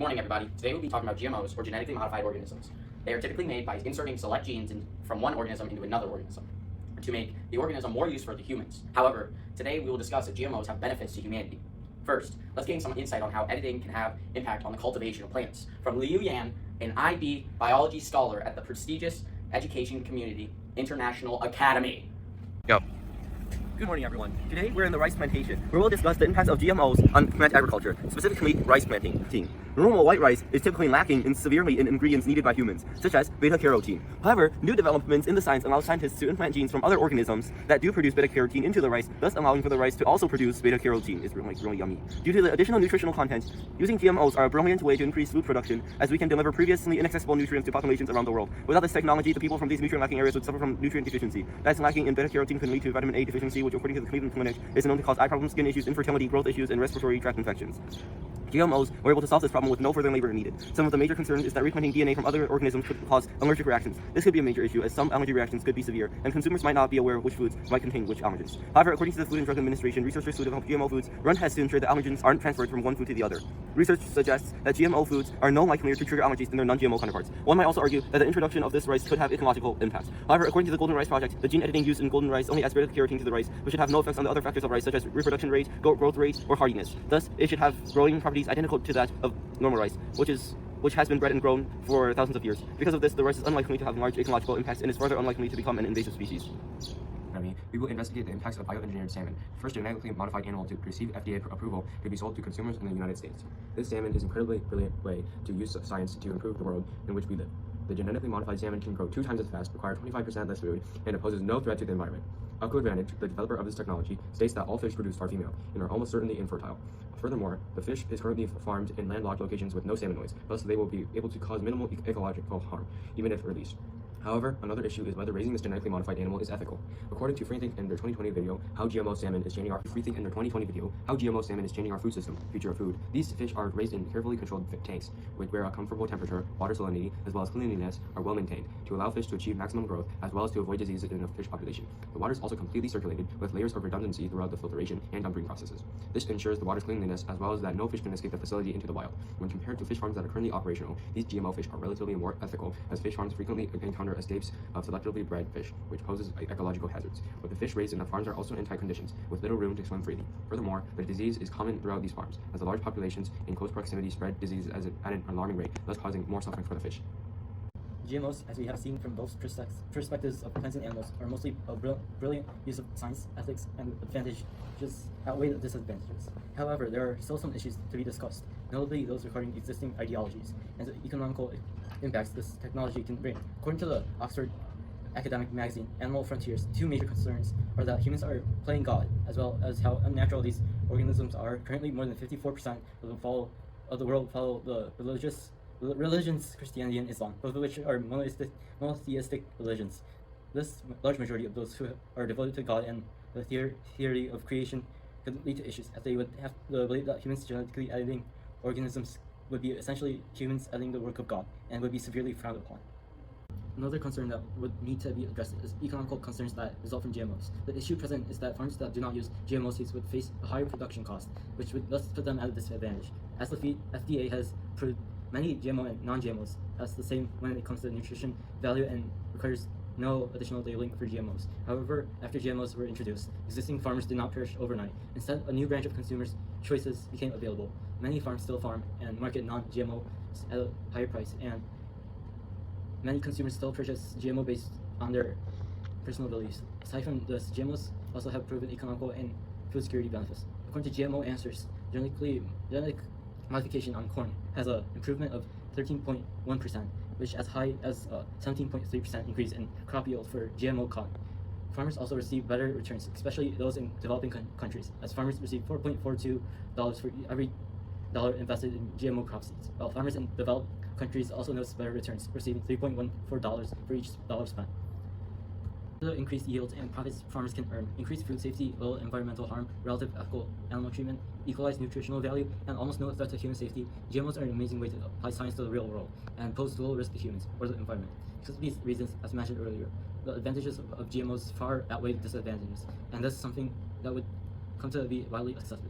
morning, everybody. Today we'll be talking about GMOs, or genetically modified organisms. They are typically made by inserting select genes from one organism into another organism to make the organism more useful to humans. However, today we will discuss if GMOs have benefits to humanity. First, let's gain some insight on how editing can have impact on the cultivation of plants. From Liu Yan, an IB biology scholar at the prestigious Education Community International Academy. Go. Good morning, everyone. Today we're in the rice plantation, where we'll discuss the impacts of GMOs on plant agriculture, specifically rice planting. Normal white rice is typically lacking severely in ingredients needed by humans, such as beta-carotene. However, new developments in the science allow scientists to implant genes from other organisms that do produce beta-carotene into the rice, thus allowing for the rice to also produce beta-carotene. It's really yummy. Due to the additional nutritional content, using GMOs are a brilliant way to increase food production, as we can deliver previously inaccessible nutrients to populations around the world. Without this technology, the people from these nutrient-lacking areas would suffer from nutrient deficiency. That's lacking in beta-carotene can lead to vitamin A deficiency, which, according to the Cleveland Clinic, is known to cause eye problems, skin issues, infertility, growth issues, and respiratory tract infections. GMOs were able to solve this problem with no further labor needed. Some of the major concerns is that replanting DNA from other organisms could cause allergic reactions. This could be a major issue, as some allergy reactions could be severe, and consumers might not be aware of which foods might contain which allergens. However, according to the Food and Drug Administration, researchers who develop GMO foods run tests to ensure that allergens aren't transferred from one food to the other. Research suggests that GMO foods are no likelier to trigger allergies than their non-GMO counterparts. One might also argue that the introduction of this rice could have ecological impacts. However, according to the Golden Rice Project, the gene editing used in golden rice only adds beta-carotene to the rice, which should have no effects on the other factors of rice, such as reproduction rate, growth rate, or hardiness. Thus, it should have growing properties identical to that of normal rice, which has been bred and grown for thousands of years. Because of this, the rice is unlikely to have large ecological impacts and is further unlikely to become an invasive species. We will investigate the impacts of bioengineered salmon, the first genetically modified animal to receive FDA approval to be sold to consumers in the United States. This salmon is an incredibly brilliant way to use science to improve the world in which we live. The genetically modified salmon can grow 2 times as fast, require 25% less food, and it poses no threat to the environment. Advantage, the developer of this technology, states that all fish produced are female and are almost certainly infertile. Furthermore, the fish is currently farmed in landlocked locations with no salmon noise, thus they will be able to cause minimal ecological harm, even if released. However, another issue is whether raising this genetically modified animal is ethical. According to Freethink in their 2020 video, How GMO Salmon is Changing Our Food System, Future of Food, these fish are raised in carefully controlled tanks, where a comfortable temperature, water salinity, as well as cleanliness are well maintained, to allow fish to achieve maximum growth, as well as to avoid diseases in the fish population. The water is also completely circulated, with layers of redundancy throughout the filtration and dumping processes. This ensures the water's cleanliness, as well as that no fish can escape the facility into the wild. When compared to fish farms that are currently operational, these GMO fish are relatively more ethical, as fish farms frequently encounter escapes of selectively bred fish, which poses ecological hazards. But the fish raised in the farms are also in tight conditions, with little room to swim freely. Furthermore, the disease is common throughout these farms, as the large populations in close proximity spread diseases at an alarming rate, thus causing more suffering for the fish. GMOs, as we have seen from both perspectives of plants and animals, are mostly a brilliant use of science, ethics, and advantages outweigh the disadvantages. However, there are still some issues to be discussed, notably those regarding existing ideologies and the economical impacts this technology can bring. According to the Oxford academic magazine Animal Frontiers, 2 major concerns are that humans are playing God, as well as how unnatural these organisms are. Currently, more than 54% of the world follow the religions Christianity and Islam, both of which are monotheistic religions. This large majority of those who are devoted to God and the theory of creation could lead to issues, as they would have to believe that humans genetically editing organisms would be essentially humans editing the work of God and would be severely frowned upon. Another concern that would need to be addressed is economical concerns that result from GMOs. The issue present is that farms that do not use GMO seeds would face a higher production cost, which would thus put them at a disadvantage. As the FDA has proved, many GMO and non-GMOs has the same when it comes to nutrition value and requires no additional labeling for GMOs. However, after GMOs were introduced, existing farmers did not perish overnight. Instead, a new branch of consumers' choices became available. Many farms still farm and market non-GMO at a higher price, and many consumers still purchase GMO based on their personal beliefs. Aside from this, GMOs also have proven economical and food security benefits. According to GMO Answers, genetic modification on corn has an improvement of 13.1%, which is as high as a 17.3% increase in crop yield for GMO cotton. Farmers also receive better returns, especially those in developing countries, as farmers receive $4.42 for every dollar invested in GMO crop seeds, while farmers in developed countries also notice better returns, receiving $3.14 for each dollar spent. The increased yields and profits farmers can earn, increased food safety, low environmental harm, relative ethical animal treatment, equalized nutritional value, and almost no threat to human safety, GMOs are an amazing way to apply science to the real world and pose little risk to humans or the environment. Because of these reasons, as mentioned earlier, the advantages of GMOs far outweigh the disadvantages, and that's something that would come to be widely accepted.